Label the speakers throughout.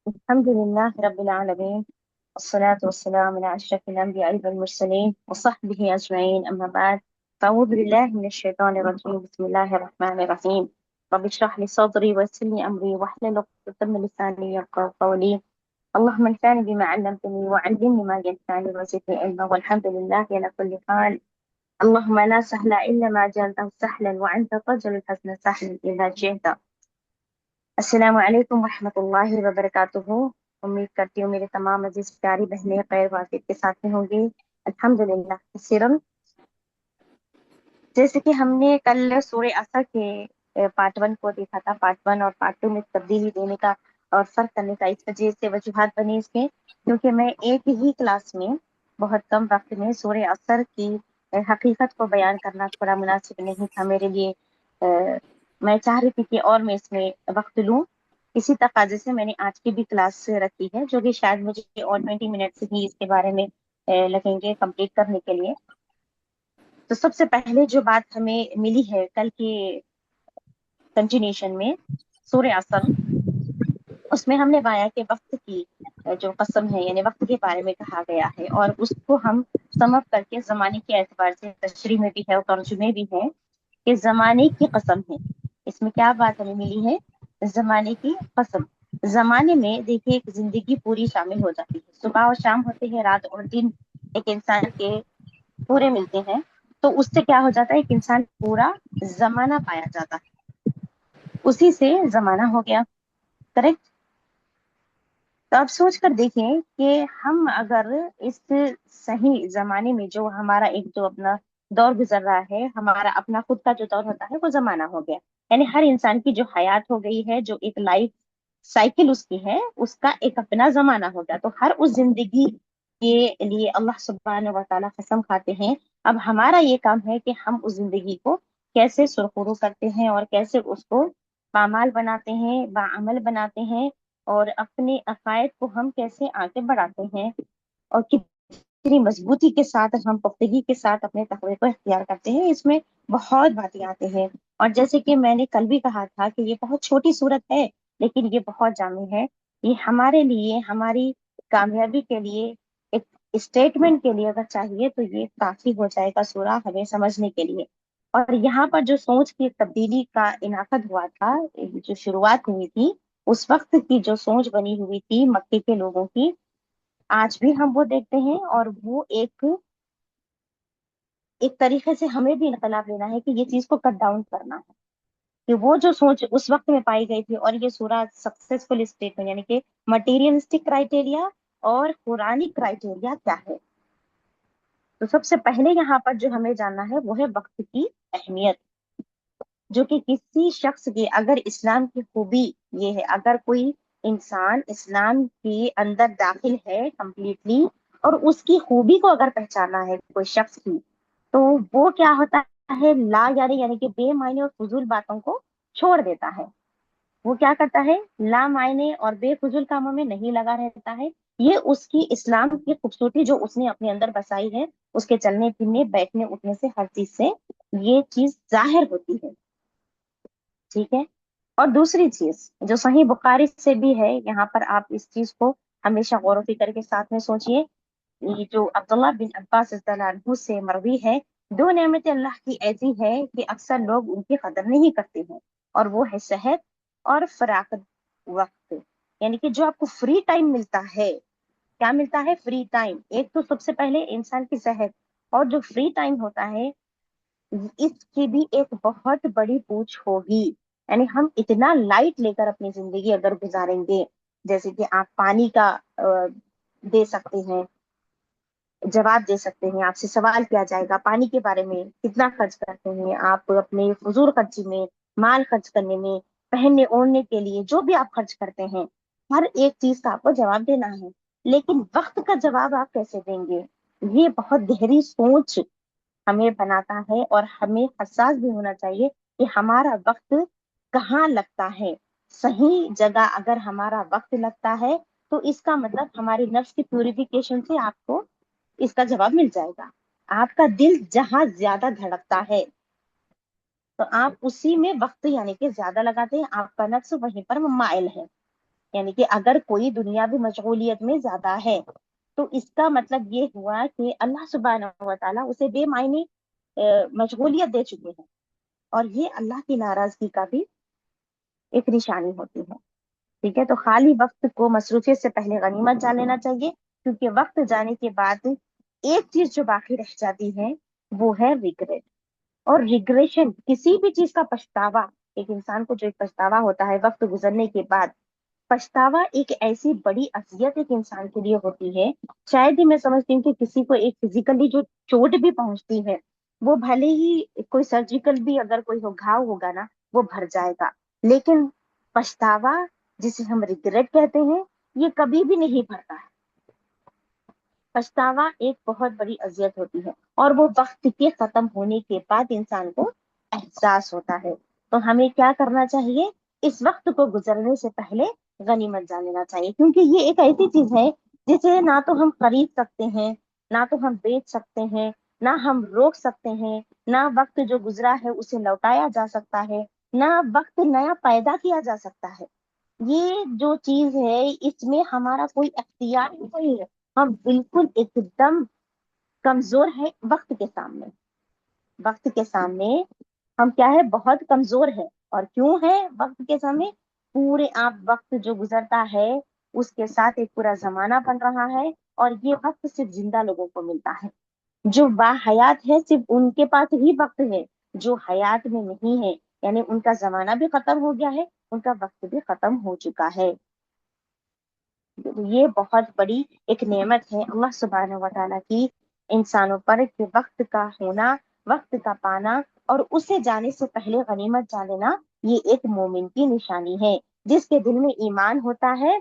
Speaker 1: الحمد لله رب العالمين، والصلاة والسلام على أشرف الأنبياء والمرسلين وصحبه أجمعين، أما بعد. فأعوذ بالله من الشيطان الرجيم. بسم الله الرحمن الرحيم. رب اشرح لي صدري ويسر لي أمري واحلل عقدة من لساني يفقهوا قولي. اللهم انفعني بما علمتني وعلمني ما ينفعني وزدني علما، والحمد لله على كل حال. اللهم لا سهل إلا ما جعلته سهلا، وأنت تجعل الحزن سهلا إذا شئت. السلام علیکم ورحمۃ اللہ وبرکاتہ۔ امید کرتی ہوں میرے تمام عزیز پیاری بہنیں خیر وافیت کے ساتھ میں ہوں گی، الحمدللہ کثیرن۔ جیسے کہ ہم نے کل سورہ عصر کے پارٹ 1 کو دیکھا تھا، پارٹ 1 اور پارٹ 2 میں تبدیلی دینے کا اور فرق کرنے کا اس وجہ سے وجوہات بنی اس کے، کیونکہ میں ایک ہی کلاس میں بہت کم وقت میں سورہ عصر کی حقیقت کو بیان کرنا تھوڑا مناسب نہیں تھا میرے لیے۔ میں چاہ رہی تھی کہ اور میں اس میں وقت لوں، اسی تقاضے سے میں نے آج کی بھی کلاس رکھی ہے، جو کہ شاید مجھے اور 20 منٹ ہی اس کے بارے میں لگیں گے کمپلیٹ کرنے کے لیے۔ تو سب سے پہلے جو بات ہمیں ملی ہے کل کی کنٹینیوشن میں سورہ عصر، اس میں ہم نے پایا کہ وقت کی جو قسم ہے، یعنی وقت کے بارے میں کہا گیا ہے، اور اس کو ہم سمپ کر کے زمانے کے اعتبار سے تشریح میں بھی ہے اور ترجمے بھی ہے کہ زمانے کی قسم ہے۔ اس میں کیا بات ہمیں ملی ہے؟ زمانے کی قسم۔ زمانے میں دیکھیے ایک زندگی پوری شامل ہو جاتی ہے، صبح اور شام ہوتے ہیں، رات اور دن ایک انسان کے پورے ملتے ہیں، تو اس سے کیا ہو جاتا ہے؟ ایک انسان پورا زمانہ پایا جاتا ہے، اسی سے زمانہ ہو گیا، کریکٹ؟ تو آپ سوچ کر دیکھیں کہ ہم اگر اس صحیح زمانے میں جو ہمارا ایک جو اپنا دور گزر رہا ہے، ہمارا اپنا خود کا جو دور ہوتا ہے وہ زمانہ ہو گیا، یعنی ہر انسان کی جو حیات ہو گئی ہے، جو ایک لائف سائیکل اس کی ہے، اس کا ایک اپنا زمانہ ہو گیا، تو ہر اس زندگی کے لیے اللہ سبحانہ و تعالیٰ قسم کھاتے ہیں۔ اب ہمارا یہ کام ہے کہ ہم اس زندگی کو کیسے سرخرو کرتے ہیں اور کیسے اس کو پامال بناتے ہیں، باعمل بناتے ہیں، اور اپنے عقائد کو ہم کیسے آگے بڑھاتے ہیں، اور کتنی مضبوطی کے ساتھ ہم پختگی کے ساتھ اپنے تقوی کو اختیار کرتے ہیں۔ اس میں بہت باتیں آتے ہیں، اور جیسے کہ میں نے کل بھی کہا تھا کہ یہ بہت چھوٹی صورت ہے لیکن یہ بہت جامع ہے۔ یہ ہمارے لیے، ہماری کامیابی کے لیے، ایک اسٹیٹمنٹ کے لیے اگر چاہیے تو یہ کافی ہو جائے گا سورہ ہمیں سمجھنے کے لیے۔ اور یہاں پر جو سوچ کی تبدیلی کا انعقد ہوا تھا، جو شروعات ہوئی تھی، اس وقت کی جو سوچ بنی ہوئی تھی مکے کے لوگوں کی، آج بھی ہم وہ دیکھتے ہیں، اور وہ ایک طریقے سے ہمیں بھی انقلاب لینا ہے کہ یہ چیز کو کٹ ڈاؤن کرنا ہے، کہ وہ جو سوچ اس وقت میں پائی گئی تھی، اور یہ سورہ سکسیسفل اسٹیٹمنٹ، یعنی کہ مٹیریلسٹک کرائٹیریا اور قرآنی کرائٹیریا کیا ہے۔ تو سب سے پہلے یہاں پر جو ہمیں جاننا ہے وہ ہے وقت کی اہمیت، جو کہ کسی شخص کی، اگر اسلام کی خوبی یہ ہے، اگر کوئی انسان اسلام کے اندر داخل ہے کمپلیٹلی، اور اس کی خوبی کو اگر پہچانا ہے کوئی شخص کی، تو وہ کیا ہوتا ہے؟ لا یعنی کہ بے معنی اور فضول باتوں کو چھوڑ دیتا ہے۔ وہ کیا کرتا ہے؟ لا معنی اور بے فضول کاموں میں نہیں لگا رہتا ہے۔ یہ اس کی اسلام کی خوبصورتی جو اس نے اپنے اندر بسائی ہے، اس کے چلنے پھرنے بیٹھنے اٹھنے سے، ہر چیز سے یہ چیز ظاہر ہوتی ہے، ٹھیک ہے؟ اور دوسری چیز جو صحیح بخاری سے بھی ہے، یہاں پر آپ اس چیز کو ہمیشہ غور و فکر کے ساتھ میں سوچئے، یہ جو عبداللہ بن عباس رضی اللہ عنہ سے مروی ہے، دو نعمتیں اللہ کی ایسی ہے کہ اکثر لوگ ان کی قدر نہیں کرتے ہیں، اور وہ ہے صحت اور فراغت وقت، یعنی کہ جو آپ کو فری ٹائم ملتا ہے، کیا ملتا ہے؟ Free time. ایک تو سب سے پہلے انسان کی صحت، اور جو فری ٹائم ہوتا ہے اس کی بھی ایک بہت بڑی پوچھ ہوگی، یعنی ہم اتنا لائٹ لے کر اپنی زندگی اگر گزاریں گے، جیسے کہ آپ پانی کا دے سکتے ہیں، جواب دے سکتے ہیں، آپ سے سوال کیا جائے گا پانی کے بارے میں، کتنا خرچ کرتے ہیں آپ اپنے فضول خرچی میں، مال خرچ کرنے میں، پہننے اوڑھنے کے لیے جو بھی آپ خرچ کرتے ہیں، ہر ایک چیز کا آپ کو جواب دینا ہے، لیکن وقت کا جواب آپ کیسے دیں گے؟ یہ بہت گہری سوچ ہمیں بناتا ہے، اور ہمیں حساس بھی ہونا چاہیے کہ ہمارا وقت کہاں لگتا ہے۔ صحیح جگہ اگر ہمارا وقت لگتا ہے تو اس کا مطلب ہماری نفس کی پیوریفیکیشن سے آپ کو اس کا جواب مل جائے گا۔ آپ کا دل جہاں زیادہ دھڑکتا ہے تو آپ اسی میں وقت یعنی کہ زیادہ لگاتے ہیں، آپ کا نفس وہیں پر مائل ہے۔ یعنی کہ اگر کوئی دنیاوی مشغولیت میں زیادہ ہے تو اس کا مطلب یہ ہوا کہ اللہ سبحانہ و تعالیٰ اسے بے معنی مشغولیت دے چکے ہیں، اور یہ اللہ کی ناراضگی کا بھی ایک نشانی ہوتی ہے۔ ٹھیک ہے، تو خالی وقت کو مصروفیت سے پہلے غنیمت جان لینا چاہیے، کیونکہ وقت جانے کے بعد ایک چیز جو باقی رہ جاتی ہے وہ ہے ریگریٹ اور ریگریشن، کسی بھی چیز کا پچھتاوا۔ ایک انسان کو جو ایک پچھتاوا ہوتا ہے وقت گزرنے کے بعد، پچھتاوا ایک ایسی بڑی اذیت ایک انسان کے لیے ہوتی ہے، شاید ہی میں سمجھتی ہوں کہ کسی کو ایک فزیکلی جو چوٹ بھی پہنچتی ہے وہ بھلے ہی کوئی سرجیکل بھی اگر کوئی گھاؤ ہوگا نا وہ بھر جائے گا، لیکن پچھتاوا جسے ہم ریگریٹ کہتے ہیں یہ کبھی بھی نہیں بھرتا ہے۔ پچھتاوا ایک بہت بڑی اذیت ہوتی ہے اور وہ وقت کے ختم ہونے کے بعد انسان کو احساس ہوتا ہے۔ تو ہمیں کیا کرنا چاہیے؟ اس وقت کو گزرنے سے پہلے غنیمت جان لینا چاہیے، کیونکہ یہ ایک ایسی چیز ہے جسے نہ تو ہم خرید سکتے ہیں، نہ تو ہم بیچ سکتے ہیں، نہ ہم روک سکتے ہیں، نہ وقت جو گزرا ہے اسے لوٹایا جا سکتا ہے، نہ وقت نیا پیدا کیا جا سکتا ہے۔ یہ جو چیز ہے اس میں ہمارا کوئی اختیار ہی نہیں ہے، ہم بالکل ایک دم کمزور ہے وقت کے سامنے۔ وقت کے سامنے ہم کیا ہے؟ بہت کمزور ہے۔ اور کیوں ہے وقت کے سامنے؟ پورے آپ وقت جو گزرتا ہے اس کے ساتھ ایک پورا زمانہ بن رہا ہے، اور یہ وقت صرف زندہ لوگوں کو ملتا ہے۔ جو باحیات ہے صرف ان کے پاس ہی وقت ہے، جو حیات میں نہیں ہے یعنی ان کا زمانہ بھی ختم ہو گیا ہے، ان کا وقت بھی ختم ہو چکا ہے۔ یہ بہت بڑی ایک نعمت ہے اللہ سبحانہ و تعالیٰ کی انسانوں پر، کہ وقت کا ہونا، وقت کا پانا اور اسے جانے سے پہلے غنیمت جان لینا، یہ ایک مومن کی نشانی ہے۔ جس کے دل میں ایمان ہوتا ہے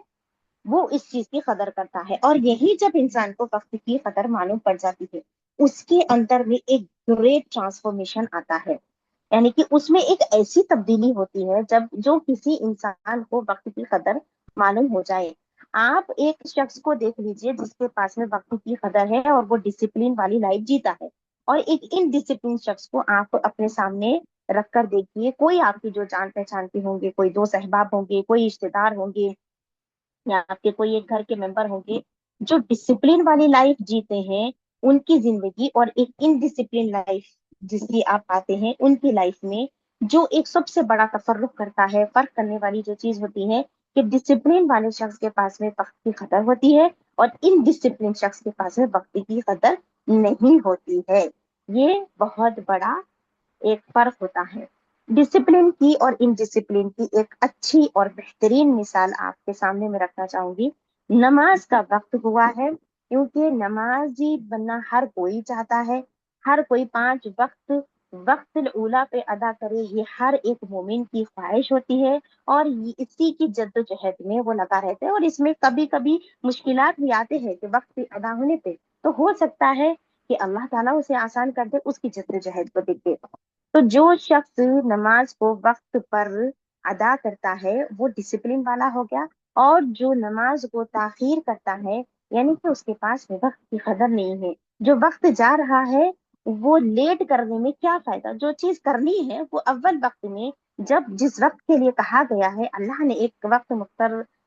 Speaker 1: وہ اس چیز کی قدر کرتا ہے، اور یہی جب انسان کو وقت کی قدر معلوم پڑ جاتی ہے اس کے اندر میں ایک گریٹ ٹرانسفارمیشن آتا ہے، یعنی کہ اس میں ایک ایسی تبدیلی ہوتی ہے جب جو کسی انسان کو وقت کی قدر معلوم ہو جائے۔ آپ ایک شخص کو دیکھ لیجئے جس کے پاس میں وقت کی قدر ہے اور وہ ڈسپلین والی لائف جیتا ہے، اور ایک ان ڈسپلین شخص کو آپ اپنے سامنے رکھ کر دیکھیے، کوئی آپ کی جو جان پہچان کے ہوں گے، کوئی دوست احباب ہوں گے، کوئی رشتے دار ہوں گے، یا آپ کے کوئی ایک گھر کے ممبر ہوں گے جو ڈسپلین والی لائف جیتے ہیں، ان کی زندگی اور ایک ان ڈسپلین لائف جس کی آپ پاتے ہیں ان کی لائف میں جو ایک سب سے بڑا تفرق کرتا ہے، فرق کرنے والی جو چیز ہوتی ہے کہ ڈسپلین والے شخص کے پاس میں وقت کی قدر ہوتی ہے اور ان ڈسپلین شخص کے پاس میں وقت کی قدر نہیں ہوتی ہے۔ یہ بہت بڑا ایک فرق ہوتا ہے۔ ڈسپلن کی اور انڈسپلن کی ایک اچھی اور بہترین مثال آپ کے سامنے میں رکھنا چاہوں گی۔ نماز کا وقت ہوا ہے، کیونکہ نمازی بننا ہر کوئی چاہتا ہے، ہر کوئی 5 وقت وقت اولا پہ ادا کرے، یہ ہر ایک مومن کی خواہش ہوتی ہے، اور اسی کی جد و جہد میں وہ لگا رہتے ہیں، اور اس میں کبھی کبھی مشکلات بھی آتے ہیں کہ وقت ادا ہونے پہ تو ہو سکتا ہے کہ اللہ تعالیٰ اسے آسان کر دے، اس کی جد و جہد کو دیکھ کے۔ تو جو شخص نماز کو وقت پر ادا کرتا ہے وہ ڈسپلن والا ہو گیا، اور جو نماز کو تاخیر کرتا ہے یعنی کہ اس کے پاس میں وقت کی قدر نہیں ہے، جو وقت جا رہا ہے وہ لیٹ کرنے میں کیا فائدہ؟ جو چیز کرنی ہے وہ اول وقت میں، جب جس وقت کے لیے کہا گیا ہے، اللہ نے ایک وقت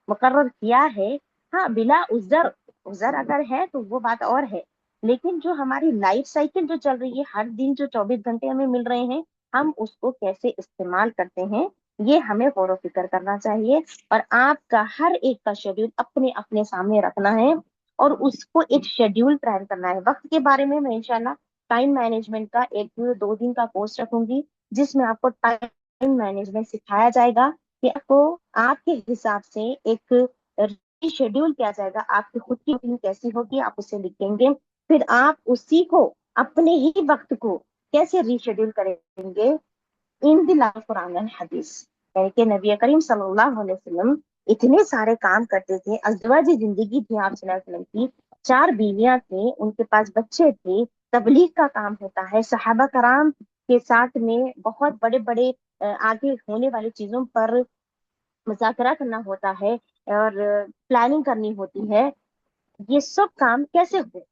Speaker 1: مقرر کیا ہے، ہاں بلا عذر، عذر اگر ہے تو وہ بات اور ہے، لیکن جو ہماری لائف سائیکل جو چل رہی ہے، ہر دن جو 24 گھنٹے ہمیں مل رہے ہیں، ہم اس کو کیسے استعمال کرتے ہیں یہ ہمیں غور و فکر کرنا چاہیے، اور آپ کا ہر ایک کا شیڈیول اپنے اپنے سامنے رکھنا ہے اور اس کو ایک شیڈیول پلان کرنا ہے۔ وقت کے بارے میں انشاءاللہ ٹائم مینجمنٹ کا 1-2 دن کا کورس رکھوں گی جس میں آپ کو ٹائم مینجمنٹ سکھایا جائے گا، کہ آپ کو آپ کے حساب سے ایک شیڈیول کیا جائے گا، آپ کی خود کی روٹین کیسی ہوگی آپ اسے لکھیں گے، پھر آپ اسی کو اپنے ہی وقت کو کیسے ری شیڈیول کریں گے ان دی لائف قرآن حدیث، یعنی کہ نبی کریم صلی اللہ علیہ وسلم اتنے سارے کام کرتے تھے، ازدواجی زندگی تھی آپ صلی اللہ علیہ وسلم کی، 4 بیویاں تھیں، ان کے پاس بچے تھے، تبلیغ کا کام ہوتا ہے، صحابہ کرام کے ساتھ میں بہت بڑے بڑے آگے ہونے والی چیزوں پر مذاکرہ کرنا ہوتا ہے اور پلاننگ کرنی ہوتی ہے، یہ سب کام کیسے ہوئے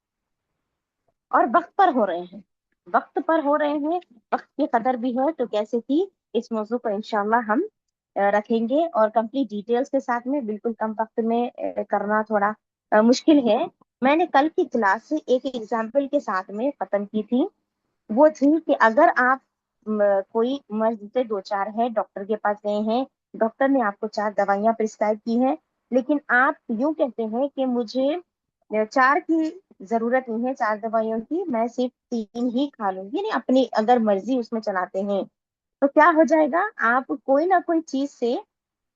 Speaker 1: اور وقت پر ہو رہے ہیں؟ وقت پر ہو رہے ہیں، وقت کی قدر بھی ہے تو کیسے تھی، اس موضوع پر انشاءاللہ ہم رکھیں گے اور کمپلیٹ ڈیٹیلز کے ساتھ میں، بالکل کم وقت میں کرنا تھوڑا مشکل ہے۔ میں نے کل کی کلاس سے ایک ایگزامپل کے ساتھ میں ختم کی تھی، وہ تھی کہ اگر آپ کوئی مرض سے دو چار ہے، ڈاکٹر کے پاس گئے ہیں، ڈاکٹر نے آپ کو 4 دوائیاں پرسکرائب کی ہیں، لیکن آپ یوں کہتے ہیں کہ مجھے 4 کی ضرورت نہیں ہے، 4 دوائیوں کی، میں صرف 3 ہی کھا لوں گی، یعنی اپنی اگر مرضی اس میں چلاتے ہیں، تو کیا ہو جائے گا، آپ کوئی نہ کوئی چیز سے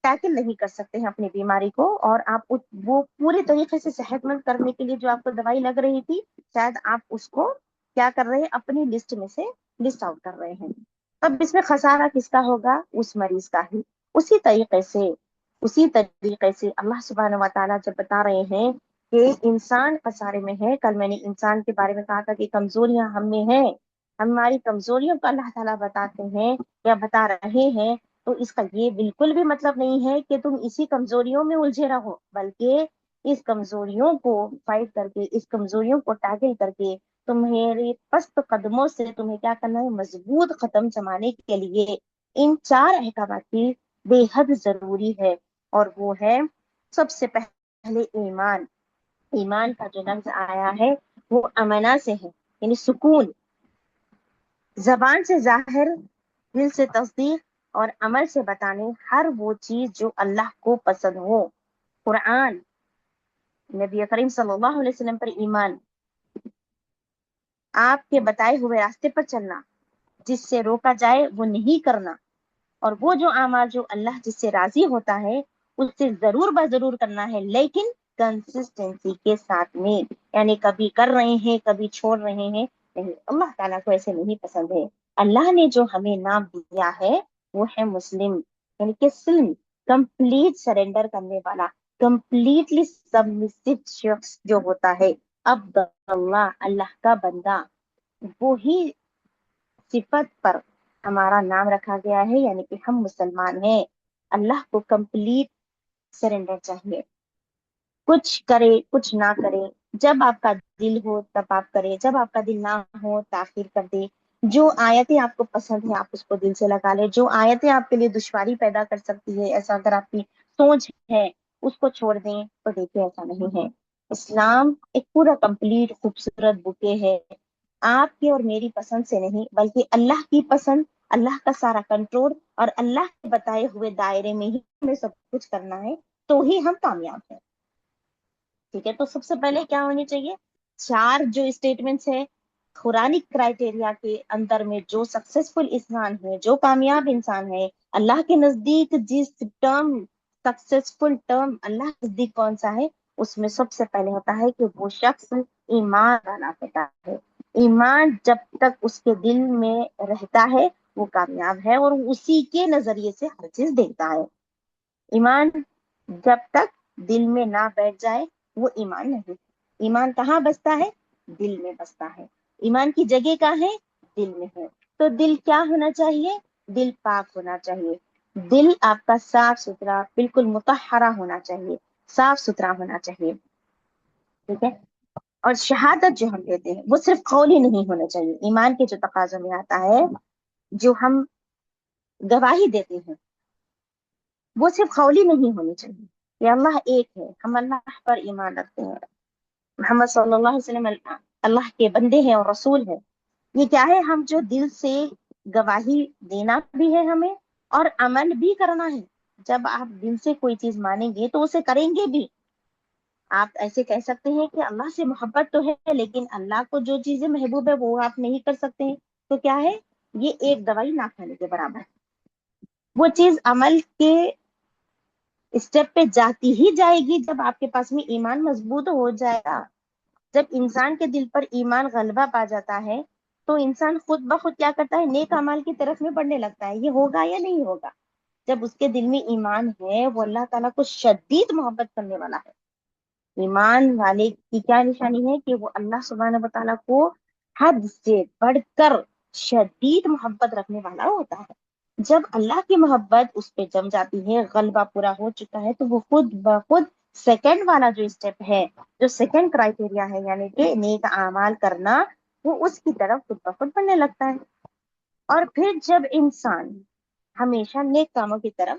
Speaker 1: ٹیکل نہیں کر سکتے ہیں اپنی بیماری کو، اور آپ وہ پورے طریقے سے صحت مند کرنے کے لیے جو آپ کو دوائی لگ رہی تھی، شاید آپ اس کو کیا کر رہے ہیں، اپنی لسٹ میں سے لسٹ آؤٹ کر رہے ہیں۔ اب اس میں خسارہ کس کا ہوگا؟ اس مریض کا ہی۔ اسی طریقے سے اللہ سبحانہ و تعالیٰ جب بتا رہے ہیں کہ انسان خسارے میں ہے، کل میں نے انسان کے بارے میں کہا تھا کہ کمزوریاں ہم میں ہیں، ہماری کمزوریوں کو اللہ تعالیٰ بتاتے ہیں یا بتا رہے ہیں، تو اس کا یہ بالکل بھی مطلب نہیں ہے کہ تم اسی کمزوریوں میں الجھے رہو، بلکہ اس کمزوریوں کو فائٹ کر کے، اس کمزوریوں کو ٹیکل کر کے، تمہارے پست قدموں سے تمہیں کیا کرنا ہے، مضبوط قدم جمانے کے لیے ان 4 احکامات کی بے حد ضروری ہے، اور وہ ہے سب سے پہلے ایمان۔ ایمان کا جو لفظ آیا ہے وہ امنا سے ہے، یعنی سکون، زبان سے ظاہر، دل سے تصدیق اور عمل سے بتانے ہر وہ چیز جو اللہ کو پسند ہو۔ قرآن، نبی کریم صلی اللہ علیہ وسلم پر ایمان، آپ کے بتائے ہوئے راستے پر چلنا، جس سے روکا جائے وہ نہیں کرنا، اور وہ جو اعمال جو اللہ جس سے راضی ہوتا ہے اس سے ضرور بضرور کرنا ہے، لیکن کنسسٹنسی کے ساتھ میں، یعنی کبھی کر رہے ہیں کبھی چھوڑ رہے ہیں، نہیں، اللہ تعالیٰ کو ایسے نہیں پسند ہے۔ اللہ نے جو ہمیں نام دیا ہے وہ ہے مسلم، یعنی کہ سلم، کمپلیٹ سرنڈر کرنے والا، کمپلیٹلی سبمسو شخص جو ہوتا ہے، عبد اللہ، اللہ کا بندہ، وہی صفت پر ہمارا نام رکھا گیا ہے، یعنی کہ ہم مسلمان ہیں۔ اللہ کو کمپلیٹ سرنڈر چاہیے، کچھ کرے کچھ نہ کرے، جب آپ کا دل ہو تب آپ کرے، جب آپ کا دل نہ ہو تاخیر کر دے، جو آیتیں آپ کو پسند ہے آپ اس کو دل سے لگا لے، جو آیتیں آپ کے لیے دشواری پیدا کر سکتی ہے، ایسا اگر آپ کی سوچ ہے، اس کو چھوڑ دیں، تو دیکھیں ایسا نہیں ہے۔ اسلام ایک پورا کمپلیٹ خوبصورت بوکے ہے، آپ کی اور میری پسند سے نہیں، بلکہ اللہ کی پسند، اللہ کا سارا کنٹرول، اور اللہ کے بتائے ہوئے دائرے میں ہی ہمیں سب کچھ کرنا ہے، تو ہی ہم کامیاب ہیں۔ ٹھیک ہے، تو سب سے پہلے کیا ہونی چاہیے، 4 جو اسٹیٹمنٹس ہے قرآنک کرائٹیریا کے اندر میں، جو سکسیسفل انسان ہے، جو کامیاب انسان ہے، اللہ کے نزدیک جس ٹرم، سکسیسفل ٹرم اللہ کے نزدیک کون سا ہے، اس میں سب سے پہلے ہوتا ہے کہ وہ شخص ایمان والا ہوتا ہے۔ ایمان جب تک اس کے دل میں رہتا ہے وہ کامیاب ہے، اور اسی کے نظریے سے ہر چیز دیکھتا ہے۔ ایمان جب تک دل میں نہ بیٹھ جائے وہ ایمان نہیں۔ ایمان کہاں بستا ہے؟ دل میں بستا ہے۔ ایمان کی جگہ کہاں ہے؟ دل میں ہے۔ تو دل کیا ہونا چاہیے؟ دل پاک ہونا چاہیے، دل آپ کا صاف ستھرا، بالکل مطہرہ ہونا چاہیے، صاف ستھرا ہونا چاہیے۔ ٹھیک ہے، اور شہادت جو ہم دیتے ہیں وہ صرف قولی نہیں ہونا چاہیے، ایمان کے جو تقاضوں میں آتا ہے، جو ہم گواہی دیتے ہیں وہ صرف قولی نہیں ہونی چاہیے کہ اللہ ایک ہے، ہم اللہ پر ایمان رکھتے ہیں، محمد صلی اللہ علیہ وسلم اللہ کے بندے ہیں اور رسول ہیں۔ یہ کیا ہے؟ ہم جو دل سے گواہی دینا بھی ہے ہمیں، اور عمل بھی کرنا ہے۔ جب آپ دل سے کوئی چیز مانیں گے تو اسے کریں گے بھی۔ آپ ایسے کہہ سکتے ہیں کہ اللہ سے محبت تو ہے، لیکن اللہ کو جو چیزیں محبوب ہے وہ آپ نہیں کر سکتے ہیں، تو کیا ہے؟ یہ ایک دوائی نہ کھانے کے برابر ہے۔ وہ چیز عمل کے اسٹیپ پہ جاتی ہی جائے گی جب آپ کے پاس میں ایمان مضبوط ہو جائے گا۔ جب انسان کے دل پر ایمان غلبہ پا جاتا ہے تو انسان خود بخود کیا کرتا ہے؟ نیک اعمال کی طرف میں بڑھنے لگتا ہے۔ یہ ہوگا یا نہیں ہوگا؟ جب اس کے دل میں ایمان ہے، وہ اللہ تعالیٰ کو شدید محبت کرنے والا ہے۔ ایمان والے کی کیا نشانی ہے؟ کہ وہ اللہ سبحانہ و تعالیٰ کو حد سے بڑھ کر شدید محبت رکھنے والا ہوتا ہے۔ جب اللہ کی محبت اس پہ جم جاتی ہے، غلبہ پورا ہو چکا ہے، تو وہ خود بخود سیکنڈ والا جو اسٹیپ ہے، جو سیکنڈ کرائٹیریا ہے، یعنی کہ نیک اعمال کرنا، وہ اس کی طرف خود بخود بڑھنے لگتا ہے۔ اور پھر جب انسان ہمیشہ نیک کاموں کی طرف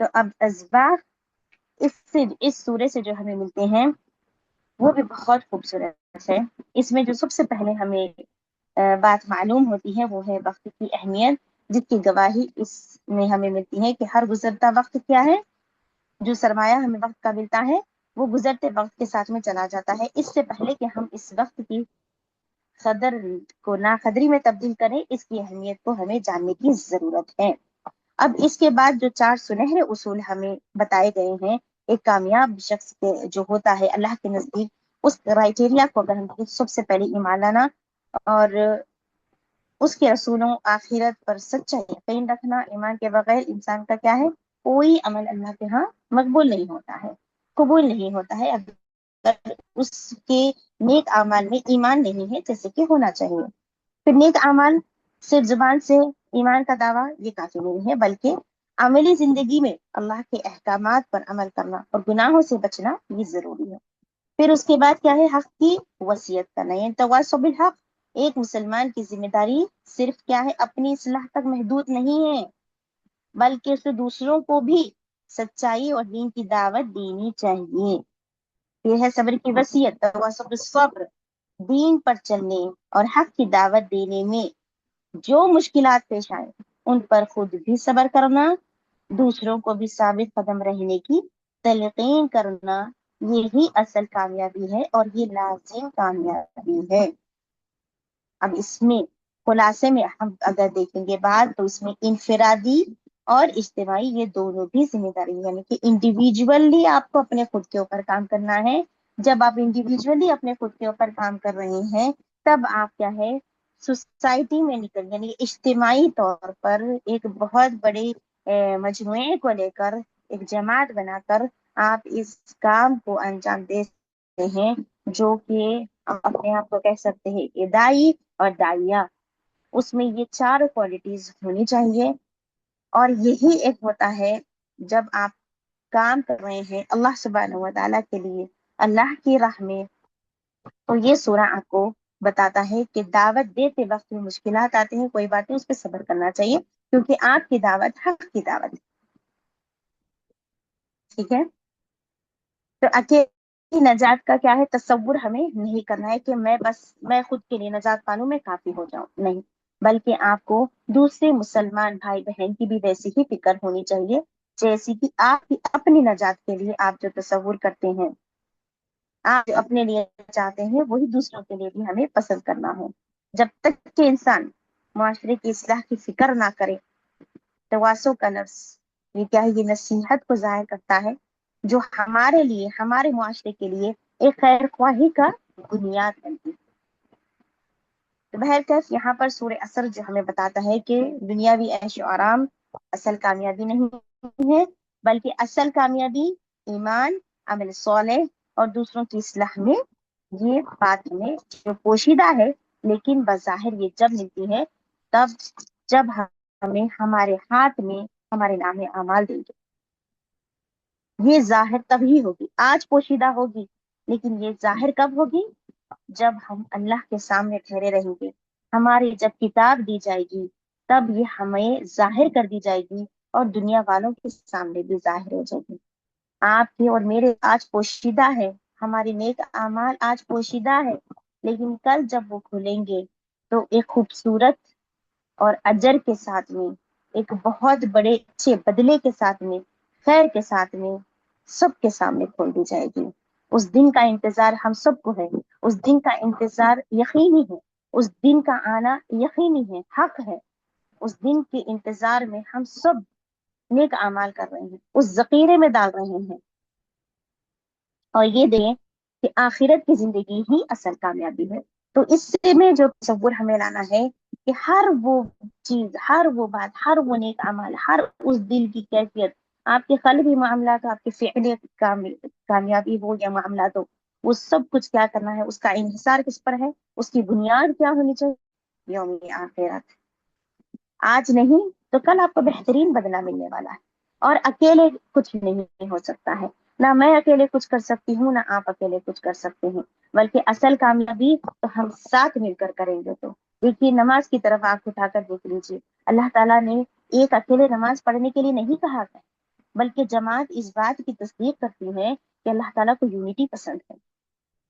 Speaker 1: تو اب اسباق اس سورے سے جو ہمیں ملتے ہیں وہ بھی بہت خوبصورت ہے. اس میں جو سب سے پہلے ہمیں بات معلوم ہوتی ہے وہ ہے وقت کی اہمیت، جس کی گواہی اس میں ہمیں ملتی ہے کہ ہر گزرتا وقت کیا ہے، جو سرمایہ ہمیں وقت کا ملتا ہے وہ گزرتے وقت کے ساتھ میں چلا جاتا ہے. اس سے پہلے کہ ہم اس وقت کی قدر کو ناقدری میں تبدیل کریں، اس کی اہمیت کو ہمیں جاننے کی ضرورت ہے. اب اس کے بعد جو 4 سنہرے اصول ہمیں بتائے گئے ہیں ایک کامیاب شخص کے جو ہوتا ہے اللہ کے نزدیک، اس کرائٹیریا کو اگر ہم سب سے پہلے ایمان لانا اور اس کے رسولوں آخرت پر سچا یقین رکھنا. ایمان کے بغیر انسان کا کیا ہے، کوئی عمل اللہ کے ہاں مقبول نہیں ہوتا ہے، قبول نہیں ہوتا ہے اگر اس کے نیک اعمال میں ایمان نہیں ہے جیسے کہ ہونا چاہیے. پھر نیک اعمال صرف زبان سے ایمان کا دعویٰ یہ کافی نہیں ہے، بلکہ عملی زندگی میں اللہ کے احکامات پر عمل کرنا اور گناہوں سے بچنا یہ ضروری ہے. پھر اس کے بعد کیا ہے، حق کی وصیت کرنا، یعنی تواصی بالحق. ایک مسلمان کی ذمہ داری صرف کیا ہے، اپنی اصلاح تک محدود نہیں ہے، بلکہ اسے دوسروں کو بھی سچائی اور دین کی دعوت دینی چاہیے. یہ ہے صبر کی وصیت، تواصی بالصبر. دین پر چلنے اور حق کی دعوت دینے میں جو مشکلات پیش آئے ان پر خود بھی صبر کرنا، دوسروں کو بھی ثابت قدم رہنے کی تلقین کرنا، یہی اصل کامیابی ہے اور یہ لازم کامیابی ہے. اب اس میں خلاصے میں ہم اگر دیکھیں گے بات تو اس میں انفرادی اور اجتماعی یہ دونوں بھی ذمہ داری، یعنی کہ انڈیویجولی آپ کو اپنے خود کے اوپر کام کرنا ہے. جب آپ انڈیویجولی اپنے خود کے اوپر کام کر رہے ہیں تب آپ کیا ہے، سوسائٹی میں نکل یعنی اجتماعی طور پر ایک بہت بڑے مجموعے کو لے کر ایک جماعت بنا کر آپ اس کام کو انجام دے سکتے ہیں، جو کہ اپنے آپ کو کہہ سکتے ہیں کہ دائی اور دائیا. اس میں یہ 4 کوالٹیز ہونی چاہیے. اور یہی ایک ہوتا ہے جب آپ کام کر رہے ہیں اللہ سبحانہ و تعالیٰ کے لیے اللہ کی راہ میں، تو یہ سورہ آپ کو بتاتا ہے کہ دعوت دیتے وقت میں مشکلات آتے ہیں، کوئی بات نہیں، اس پہ صبر کرنا چاہیے کیونکہ آپ کی دعوت حق کی دعوت ہے. ٹھیک ہے، تو اکیلی نجات کا کیا ہے، تصور ہمیں نہیں کرنا ہے کہ میں خود کے لیے نجات پالوں، میں کافی ہو جاؤں، نہیں، بلکہ آپ کو دوسرے مسلمان بھائی بہن کی بھی ویسی ہی فکر ہونی چاہیے جیسی کہ آپ کی اپنی نجات کے لیے آپ جو تصور کرتے ہیں، آپ جو اپنے لیے چاہتے ہیں وہی دوسروں کے لیے بھی ہمیں پسند کرنا ہے. جب تک کہ انسان معاشرے کی اصلاح کی فکر نہ کرے، تواسو کا لفظ یہ کیا ہے، یہ نصیحت کو ظاہر کرتا ہے جو ہمارے لیے، ہمارے معاشرے کے لیے ایک خیر خواہی کا بنیاد بنتی ہے. تو بہرکیف یہاں پر سورہ عصر جو ہمیں بتاتا ہے کہ دنیاوی عیش و آرام اصل کامیابی نہیں ہے، بلکہ اصل کامیابی ایمان، عمل صالح اور دوسروں کی اصلاح میں. یہ بات ہمیں جو پوشیدہ ہے لیکن بظاہر یہ جب ملتی ہے تب جب ہمیں ہمارے ہاتھ میں ہمارے نام اعمال دیں گے. یہ ظاہر تبھی ہوگی، آج پوشیدہ ہوگی لیکن یہ ظاہر کب ہوگی، جب ہم اللہ کے سامنے ٹھہرے رہیں گے. ہماری جب کتاب دی جائے گی تب یہ ہمیں ظاہر کر دی جائے گی اور دنیا والوں کے سامنے بھی ظاہر ہو جائے گی. آپ کے اور میرے آج پوشیدہ ہے، ہمارے نیک اعمال آج پوشیدہ ہے، لیکن کل جب وہ کھلیں گے تو ایک خوبصورت اور اجر کے ساتھ میں، ایک بہت بڑے اچھے بدلے کے ساتھ میں، خیر کے ساتھ میں سب کے سامنے کھول دی جائے گی. اس دن کا انتظار ہم سب کو ہے، اس دن کا انتظار یقینی ہے، اس دن کا آنا یقینی ہے، حق ہے. اس دن کے انتظار میں ہم سب نیک اعمال کر رہے ہیں، اس ذخیرے میں ڈال رہے ہیں، اور یہ دیں کہ آخرت کی زندگی ہی اصل کامیابی ہے. تو اس سے میں جو تصور ہمیں لانا ہے کہ ہر وہ چیز، ہر وہ بات، ہر وہ نیک عمل، ہر اس دل کی کیفیت، آپ کے قلبی معاملات، آپ کے فعلی کامیابی ہو یا معاملات ہو، وہ سب کچھ کیا کرنا ہے، اس کا انحصار کس پر ہے، اس کی بنیاد کیا ہونی چاہیے، یوم آخرت. آج نہیں تو کل آپ کو بہترین بدلہ ملنے والا ہے، اور اکیلے کچھ نہیں ہو سکتا ہے. نہ میں اکیلے کچھ کر سکتی ہوں، نہ آپ اکیلے کچھ کر سکتے ہیں، بلکہ اصل کامیابی تو ہم ساتھ مل کر کریں گے. تو دیکھیے نماز کی طرف آنکھ اٹھا کر دیکھ لیجیے، اللہ تعالیٰ نے ایک اکیلے نماز پڑھنے کے لیے نہیں کہا تھا، بلکہ جماعت اس بات کی تصدیق کرتی ہے کہ اللہ تعالیٰ کو یونٹی پسند ہے،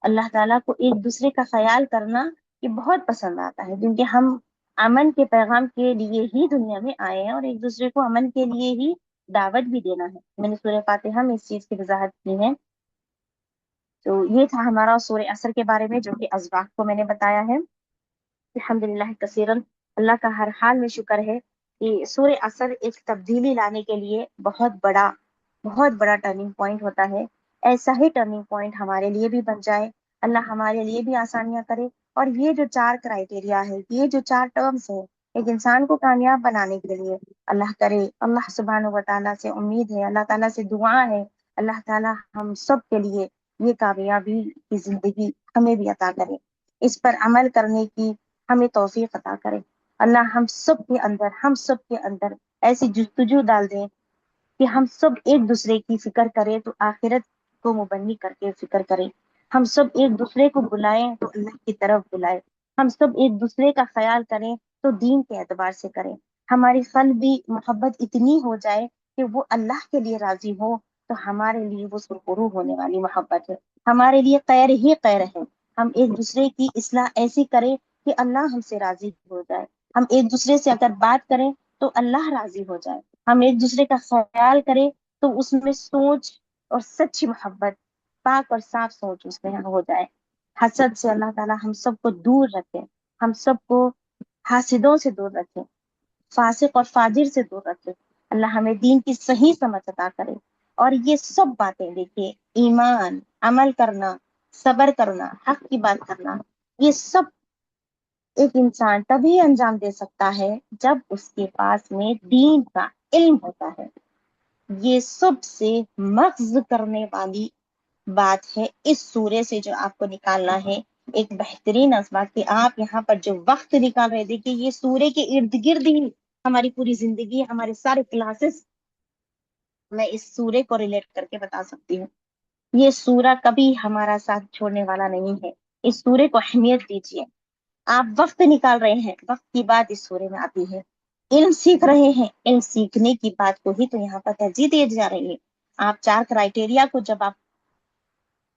Speaker 1: اللہ تعالیٰ کو ایک دوسرے کا خیال کرنا یہ بہت پسند آتا ہے، کیونکہ ہم امن کے پیغام کے لیے ہی دنیا میں آئے ہیں اور ایک دوسرے کو امن کے لیے ہی دعوت بھی دینا ہے۔ میں نے سورہ فاتحہ میں اس چیز کی وضاحت کی ہے۔ تو یہ تھا ہمارا سورہ عصر کے بارے میں، جو کہ ازواق کو میں نے بتایا ہے۔ الحمدللہ کثیرن، اللہ کا ہر حال میں شکر ہے کہ سورہ عصر ایک تبدیلی لانے کے لیے بہت بڑا ٹرننگ پوائنٹ ہوتا ہے۔ ایسا ہی ٹرننگ پوائنٹ ہمارے لیے بھی بن جائے، اللہ ہمارے لیے بھی آسانیاں کرے، اور یہ جو 4 کرائٹیریا ہے، یہ جو 4 ٹرمز ہیں، ایک انسان کو کامیاب بنانے کے لیے اللہ کرے، اللہ سبحانہ و تعالیٰ سے امید ہے، اللہ تعالیٰ سے دعا ہے، اللہ تعالیٰ ہم سب کے لیے یہ کامیابی کی زندگی ہمیں بھی عطا کرے، اس پر عمل کرنے کی ہمیں توفیق عطا کرے۔ اللہ ہم سب کے اندر ایسی جستجو ڈال دیں کہ ہم سب ایک دوسرے کی فکر کریں تو آخرت کو مبنی کر کے فکر کریں، ہم سب ایک دوسرے کو بلائیں تو اللہ کی طرف بلائیں، ہم سب ایک دوسرے کا خیال کریں تو دین کے اعتبار سے کریں، ہماری قلبی محبت اتنی ہو جائے کہ وہ اللہ کے لیے راضی ہو، تو ہمارے لیے وہ سرخرو ہونے والی محبت ہے، ہمارے لیے خیر ہی خیر ہے۔ ہم ایک دوسرے کی اصلاح ایسی کریں کہ اللہ ہم سے راضی ہو جائے، ہم ایک دوسرے سے اگر بات کریں تو اللہ راضی ہو جائے، ہم ایک دوسرے کا خیال کریں تو اس میں سوچ اور سچی محبت، پاک اور صاف سوچ اس میں ہو جائے۔ حسد سے اللہ تعالیٰ ہم سب کو دور رکھے، ہم سب کو حاسدوں سے دور رکھے، فاسق اور فاجر سے دور رکھے، اللہ ہمیں دین کی صحیح سمجھ عطا کرے۔ اور یہ سب باتیں دیکھیے، ایمان، عمل کرنا، صبر کرنا، حق کی بات کرنا، یہ سب ایک انسان تبھی انجام دے سکتا ہے جب اس کے پاس میں دین کا علم ہوتا ہے۔ یہ سب سے مغز کرنے والی بات ہے اس سورے سے جو آپ کو نکالنا ہے، ایک بہترین اسباب کہ آپ یہاں پر جو وقت نکال رہے، دیکھیے یہ سورے کے ارد گرد ہی ہماری پوری زندگی، ہمارے سارے کلاسز میں اس سورے کو ریلیٹ کر کے بتا سکتی ہوں۔ یہ سورہ کبھی ہمارا ساتھ چھوڑنے والا نہیں ہے، اس سورے کو اہمیت دیجیے۔ آپ وقت نکال رہے ہیں، وقت کی بات اس سورے میں آتی ہے، علم سیکھ رہے ہیں، علم سیکھنے کی بات کو ہی تو یہاں پر ترجیح دی جا رہی ہے۔ آپ 4 کرائٹیریا کو جب آپ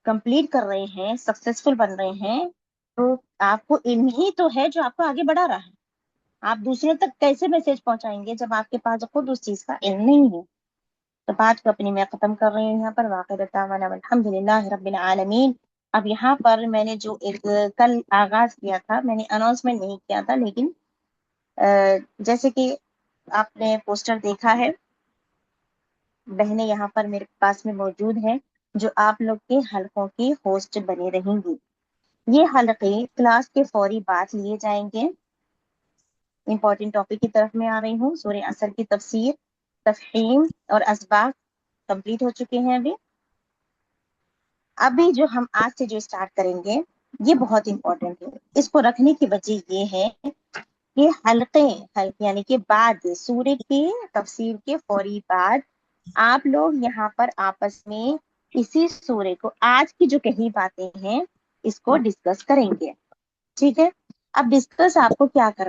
Speaker 1: کمپلیٹ کر رہے ہیں، سکسیسفل بن رہے ہیں، تو آپ کو علم ہی تو ہے جو آپ کو آگے بڑھا رہا ہے۔ آپ دوسروں تک کیسے میسج پہنچائیں گے جب آپ کے پاس خود اس چیز کا علم نہیں ہے؟ تو بات کو اپنی میں ختم کر رہی ہوں یہاں پر۔ واقع دعوانا الحمدللہ رب العالمین۔ اب یہاں پر میں نے جو ایک کل آغاز کیا تھا، میں نے اناؤنسمنٹ نہیں کیا تھا، لیکن جیسے کہ آپ نے پوسٹر دیکھا ہے، بہنیں یہاں پر میرے پاس میں موجود ہیں جو آپ لوگ کے حلقوں کی ہوسٹ بنے رہیں گی۔ یہ حلقے کلاس کے فوری بعد لیے جائیں گے۔ امپورٹنٹ ٹاپک کی طرف میں آ رہی ہوں۔ سورہ عصر کی تفسیر، تفہیم اور اسباق کمپلیٹ ہو چکے ہیں۔ ابھی جو ہم آج سے جو اسٹارٹ کریں گے یہ بہت امپورٹنٹ ہے۔ اس کو رکھنے کی وجہ یہ ہے کہ حلقے یعنی کہ بعد سورہ کی تفسیر کے فوری بعد آپ لوگ یہاں پر آپس میں اسی سورہ کو، آج کی جو کہی باتیں ہیں، اس کو ڈسکس کریں گے، ٹھیک ہے؟ اب ڈسکس آپ کو کیا کرنا